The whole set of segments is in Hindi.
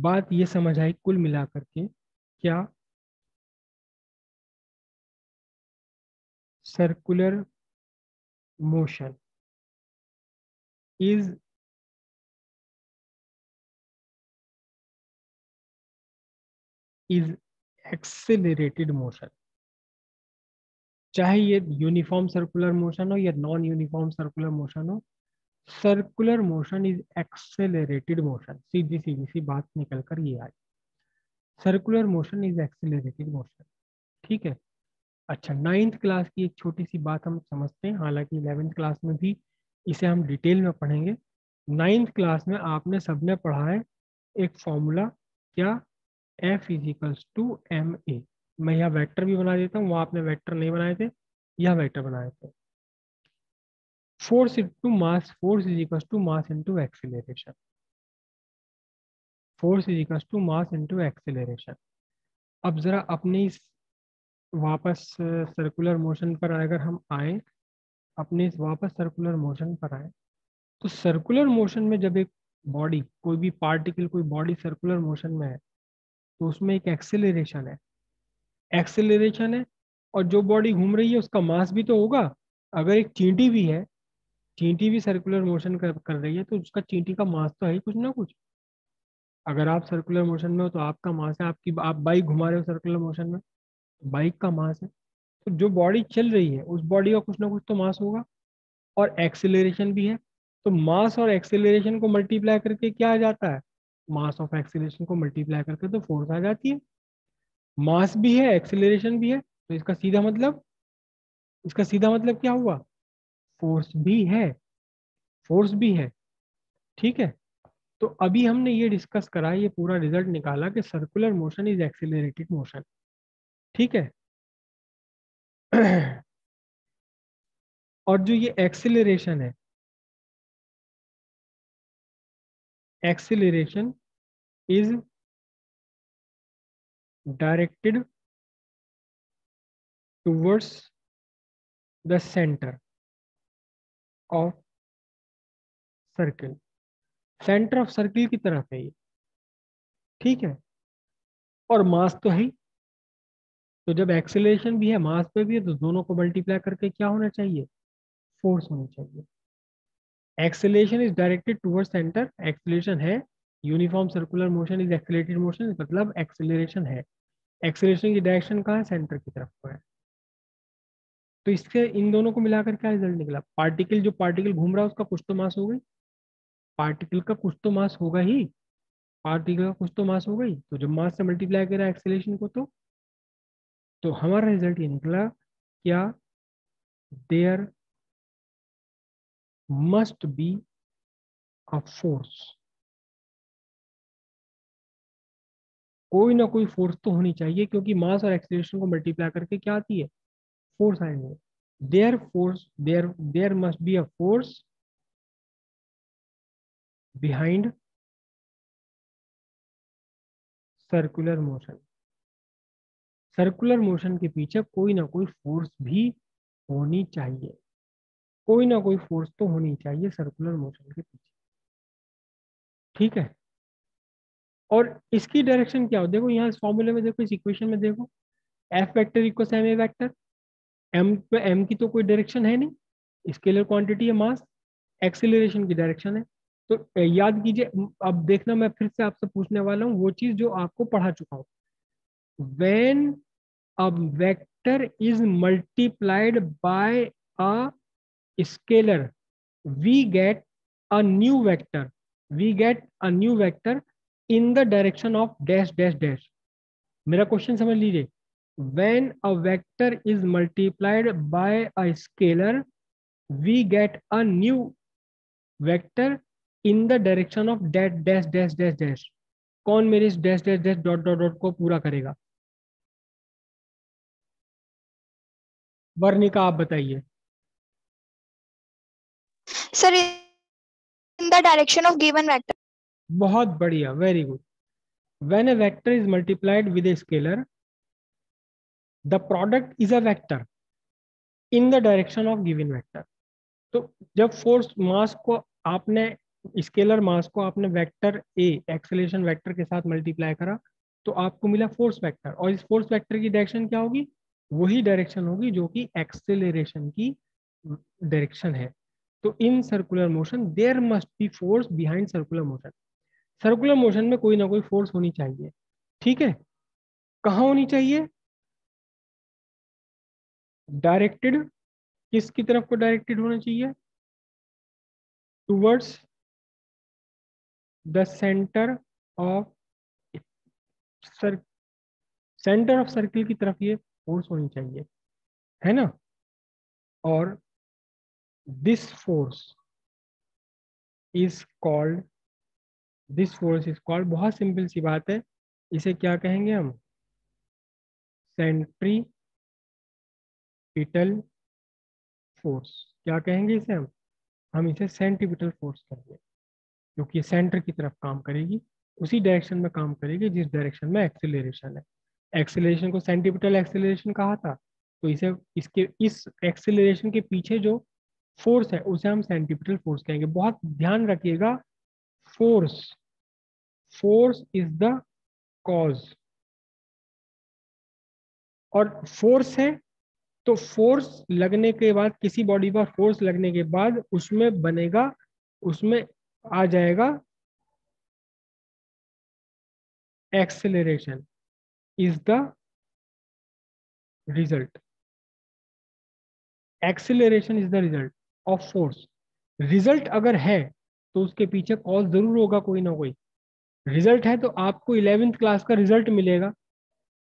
बात ये समझ आई कुल मिलाकर के, क्या circular motion is accelerated motion, चाहे ये यूनिफॉर्म सर्कुलर मोशन हो या नॉन यूनिफॉर्म सर्कुलर मोशन हो, circular motion is accelerated motion. सीधी सीधी सी बात निकल कर ये आई, circular motion is accelerated motion. ठीक है। अच्छा, नाइन्थ क्लास की एक छोटी सी बात हम समझते हैं, हालांकि 11th क्लास में भी इसे हम डिटेल में पढ़ेंगे। नाइन्थ क्लास में आपने सबने पढ़ा है एक फॉर्मूला, क्या, F equals to M A. मैं यहाँ वेक्टर भी बना देता हूँ, वहाँ आपने वेक्टर नहीं बनाए थे, यह वेक्टर बनाए थे। Force into mass, force equals to mass into acceleration, force equals to mass into acceleration. अब जरा अपने इस वापस सर्कुलर मोशन पर अगर हम आए, अपने इस वापस सर्कुलर मोशन पर आए, तो सर्कुलर मोशन में जब एक बॉडी, कोई भी पार्टिकल, कोई बॉडी सर्कुलर मोशन में है, तो उसमें एक एक्सेलरेशन है, एक्सेलरेशन है। और जो बॉडी घूम रही है उसका मास भी तो होगा। अगर एक चींटी भी है, चींटी भी सर्कुलर मोशन कर रही है, तो उसका चींटी का मास तो है ही कुछ ना कुछ। अगर आप सर्कुलर मोशन में हो तो आपका मास है, आपकी आप बाइक घुमा रहे हो सर्कुलर मोशन में, बाइक का मास है। तो जो बॉडी चल रही है उस बॉडी का कुछ ना कुछ तो मास होगा, और एक्सेलरेशन भी है। तो मास और एक्सेलरेशन को मल्टीप्लाई करके क्या आ जाता है, मास ऑफ एक्सेलरेशन को मल्टीप्लाई करके तो फोर्स आ जाती है। मास भी है, एक्सेलरेशन भी है, तो इसका सीधा मतलब क्या हुआ, फोर्स भी है, फोर्स भी है। ठीक है। तो अभी हमने ये डिस्कस करा, ये पूरा रिजल्ट निकाला कि circular motion is accelerated motion. ठीक है। और जो ये एक्सेलरेशन है, acceleration is directed towards the centre of circle, centre of circle की तरफ है ये। ठीक है। और मास तो है ही, तो जब एक्सेलरेशन भी है मास पे भी है, तो दोनों को मल्टीप्लाई करके क्या होना चाहिए, फोर्स होनी चाहिए। Acceleration is directed toward centre, acceleration है, uniform circular motion is accelerated motion, मतलब एक्सेलरेशन है, एक्सेलरेशन की डायरेक्शन कहाँ है, सेंटर की तरफ को है। तो इससे इन दोनों को मिलाकर क्या रिजल्ट निकला, पार्टिकल, जो पार्टिकल घूम रहा है उसका कुछ तो मास हो गई, पार्टिकल का कुछ तो मास होगा ही, पार्टिकल का कुछ तो मास हो गई, तो जब मास से मल्टीप्लाई करा एक्सेलरेशन को, तो हमारा रिजल्ट ये निकला, क्या, there must be a force, कोई ना कोई फोर्स तो होनी चाहिए, क्योंकि मास और एक्सेलरेशन को मल्टीप्लाई करके क्या आती है, फोर्स आएंगे। There force, there must be a force behind circular motion, circular motion के पीछे कोई ना कोई फोर्स भी होनी चाहिए, कोई ना कोई फोर्स तो होनी चाहिए सर्कुलर मोशन के पीछे। ठीक है। और इसकी डायरेक्शन क्या हो, देखो यहाँ इस फॉर्मूले में देखो, इस इक्वेशन में देखो, F vector equal M A vector, M पे एम की तो कोई डायरेक्शन है नहीं, स्केलर क्वांटिटी है, मास, एक्सेलरेशन की डायरेक्शन है। तो याद कीजिए, अब देखना मैं फिर से आपसे पूछने वाला हूँ वो चीज जो आपको पढ़ा चुका हूँ, when a vector is multiplied by a scalar, we get a new vector, we get a new vector in the direction of dash dash dash। मेरा क्वेश्चन समझ लीजिए, when a vector is multiplied by a scalar, we get a new vector in the direction of dash dash dash dash dash। कौन मेरे इस dash dash dash dot dot dot को पूरा करेगा, वर्णिका आप बताइए। Sir, in the direction of given vector. बहुत बढ़िया, very good. When a vector is multiplied with a scalar, the product is a vector in the direction of given vector. तो जब फोर्स मास को आपने स्केलर मास को आपने वेक्टर ए एक्सेलरेशन वेक्टर के साथ मल्टीप्लाई करा तो आपको मिला फोर्स वेक्टर, और इस फोर्स वेक्टर की डायरेक्शन क्या होगी? वही डायरेक्शन होगी जो कि एक्सेलरेशन की डायरेक्शन है। तो in circular motion there must be force behind circular motion. Circular motion में कोई ना कोई फोर्स होनी चाहिए, ठीक है। कहाँ होनी चाहिए? डायरेक्टेड, किसकी तरफ को डायरेक्टेड होना चाहिए? Towards the centre of sir, centre of circle की तरफ ये फोर्स होनी चाहिए, है ना। और this force is called, this force is called, बहुत सिंपल सी बात है, इसे क्या कहेंगे हम? Centripetal force. क्या कहेंगे इसे हम इसे सेंट्रीपिटल फोर्स कहेंगे, क्योंकि ये सेंटर की तरफ काम करेगी, उसी डायरेक्शन में काम करेगी जिस डायरेक्शन में एक्सेलरेशन है। एक्सेलरेशन को सेंट्रीपिटल एक्सेलरेशन कहा था, तो इसे इसके इस एक्सेलरेशन के पीछे जो फोर्स है उसे हम सेंट्रीपिटल फोर्स कहेंगे। बहुत ध्यान रखिएगा, force, force is the cause, और फोर्स है तो फोर्स लगने के बाद, किसी बॉडी पर फोर्स लगने के बाद उसमें बनेगा, उसमें आ जाएगा acceleration is the result, acceleration is the result of force. Result अगर है तो उसके पीछे कॉज जरूर होगा कोई ना कोई। रिजल्ट है तो आपको 11th क्लास का रिजल्ट मिलेगा,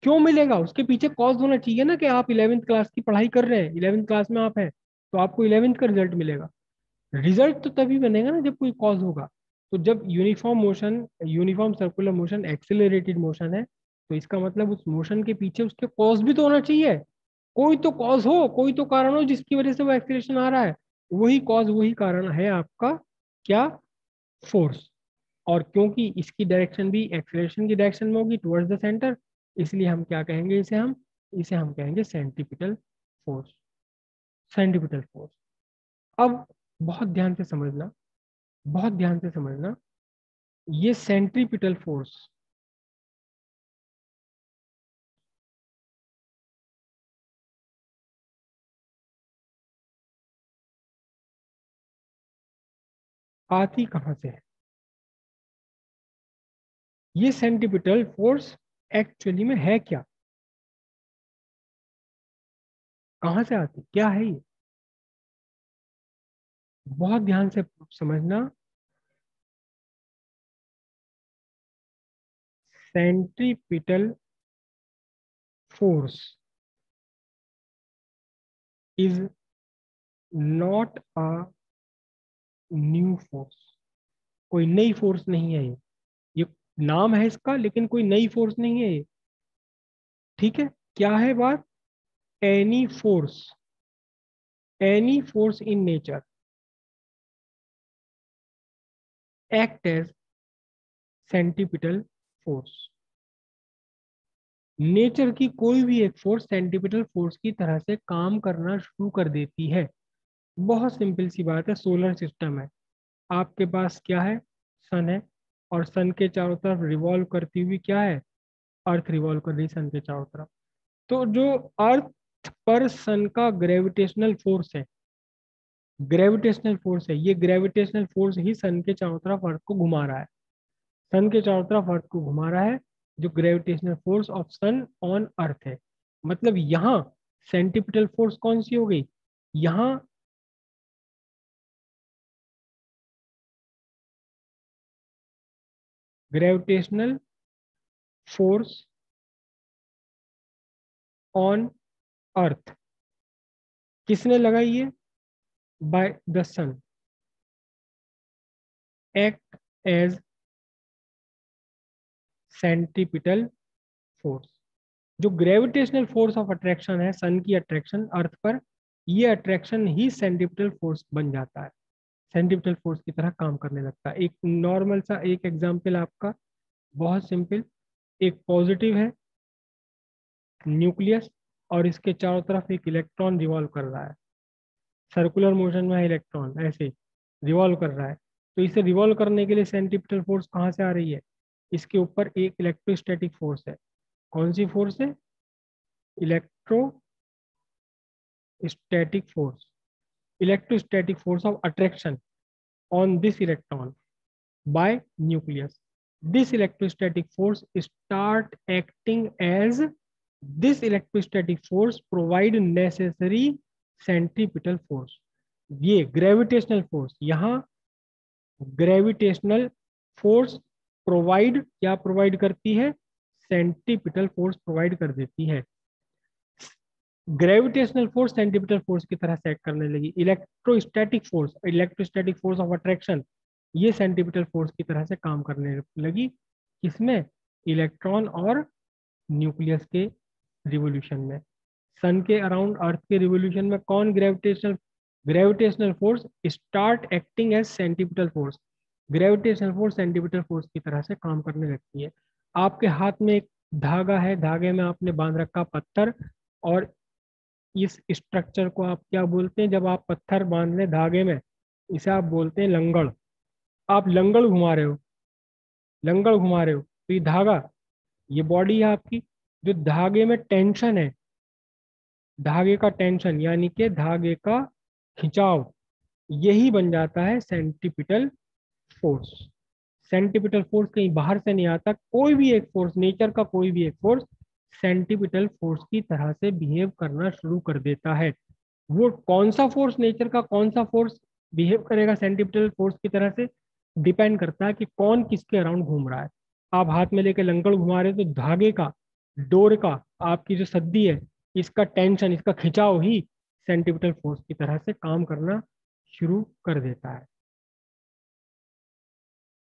क्यों मिलेगा? उसके पीछे कॉज होना चाहिए ना, कि आप 11th क्लास की पढ़ाई कर रहे हैं, 11th क्लास में आप हैं, तो आपको 11th का रिजल्ट मिलेगा। रिजल्ट तो तभी बनेगा ना जब कोई कॉज होगा। तो जब uniform motion, uniform circular motion accelerated motion है, तो इसका मतलब उस मोशन के पीछे उसके कॉज भी तो होना चाहिए। कोई तो कॉज हो, कोई तो कारण हो जिसकी वजह से वो एक्सेलरेशन आ रहा है। वही कॉज, वही कारण है आपका क्या? फोर्स। और क्योंकि इसकी डायरेक्शन भी एक्सेलरेशन की डायरेक्शन में होगी टुवर्ड्स द सेंटर, इसलिए हम क्या कहेंगे इसे हम कहेंगे सेंट्रीपिटल फोर्स, सेंट्रीपिटल फोर्स। अब बहुत ध्यान से समझना, बहुत ध्यान से समझना, ये सेंट्रीपिटल फोर्स आती कहाँ से है? ये सेंट्रीपिटल फोर्स एक्चुअली में है क्या? कहाँ से आती, क्या है ये? बहुत ध्यान से समझना। Centripetal force is not a new force, कोई नई फोर्स नहीं है ये नाम है इसका, लेकिन कोई नई फोर्स नहीं है ये, ठीक है। क्या है बात? Any force, any force in nature act as centripetal force. Nature की कोई भी एक फोर्स सेंट्रीपिटल फोर्स की तरह से काम करना शुरू कर देती है। बहुत सिंपल सी बात है, सोलर सिस्टम है, आपके पास क्या है? सन है, और सन के चारों तरफ रिवॉल्व करती हुई क्या है? अर्थ रिवॉल्व कर रही सन के चारों तरफ। तो जो अर्थ पर सन का ग्रेविटेशनल फोर्स है, ग्रेविटेशनल फोर्स है, ये ग्रेविटेशनल फोर्स ही सन के चारों तरफ अर्थ को घुमा रहा है, सन के चारों तरफ अर्थ को घुमा रहा है, जो gravitational force of sun on earth है। मतलब यहाँ सेंट्रीपिटल फोर्स कौन सी हो गई? यहाँ ग्रेविटेशनल फोर्स ऑन अर्थ किसने लगाई है? By the sun act as centripetal force. जो ग्रेविटेशनल फोर्स ऑफ अट्रैक्शन है, सन की अट्रैक्शन अर्थ पर, ये अट्रैक्शन ही सेंट्रीपिटल फोर्स बन जाता है, सेंट्रीपिटल फोर्स की तरह काम करने लगता है। एक नॉर्मल सा एक एग्जांपल आपका, बहुत सिंपल। एक पॉजिटिव है न्यूक्लियस, और इसके चारों तरफ एक इलेक्ट्रॉन रिवॉल्व कर रहा है, सर्कुलर मोशन में है इलेक्ट्रॉन, ऐसे रिवॉल्व कर रहा है। तो इसे रिवॉल्व करने के लिए सेंट्रीपिटल फोर्स कहाँ से आ रही है? इसके ऊपर एक इलेक्ट्रोस्टैटिक फोर्स है। कौन सी फोर्स है? Electrostatic force, electrostatic force of attraction on this electron by nucleus. This electrostatic force start acting as this electrostatic force provide necessary centripetal force. ये ग्रेविटेशनल फोर्स, यहाँ ग्रेविटेशनल फोर्स प्रोवाइड क्या प्रोवाइड करती है? सेंट्रीपिटल फोर्स प्रोवाइड कर देती है। ग्रेविटेशनल फोर्स सेंट्रीपिटल फोर्स की तरह से एक्ट करने लगी। Electrostatic force, electrostatic force of attraction, ये सेंट्रीपिटल फोर्स की तरह से काम करने लगी। किसमें? इलेक्ट्रॉन और न्यूक्लियस के रिवोल्यूशन में। सन के अराउंड अर्थ के रिवोल्यूशन में कौन gravitational force start acting as centripetal force. Gravitational force centripetal force की तरह से काम करने लगती है। आपके हाथ में एक धागा है, धागे में आपने बांध रखा पत्थर, और इस स्ट्रक्चर को आप क्या बोलते हैं? जब आप पत्थर बांध लें धागे में, इसे आप बोलते हैं लंगड़। आप लंगड़ घुमा रहे हो, लंगड़ घुमा रहे हो, तो ये धागा, ये बॉडी है आपकी। जो धागे में टेंशन है, धागे का टेंशन यानी कि धागे का खिंचाव, यही बन जाता है सेंट्रीपिटल फोर्स। सेंट्रीपिटल फोर्स कहीं बाहर से नहीं आता। कोई भी एक फोर्स, नेचर का कोई भी एक फोर्स सेंट्रीपिटल फोर्स की तरह से बिहेव करना शुरू कर देता है। वो कौन सा फोर्स, नेचर का कौन सा फोर्स बिहेव करेगा सेंट्रीपिटल फोर्स की तरह से, डिपेंड करता है कि कौन किसके अराउंड घूम रहा है। आप हाथ में लेके लंगड़ घुमा रहे हो तो धागे का, डोर का, आपकी जो सद्दी है, इसका टेंशन, इसका खिंचाव ही सेंट्रीपिटल फोर्स की तरह से काम करना शुरू कर देता है।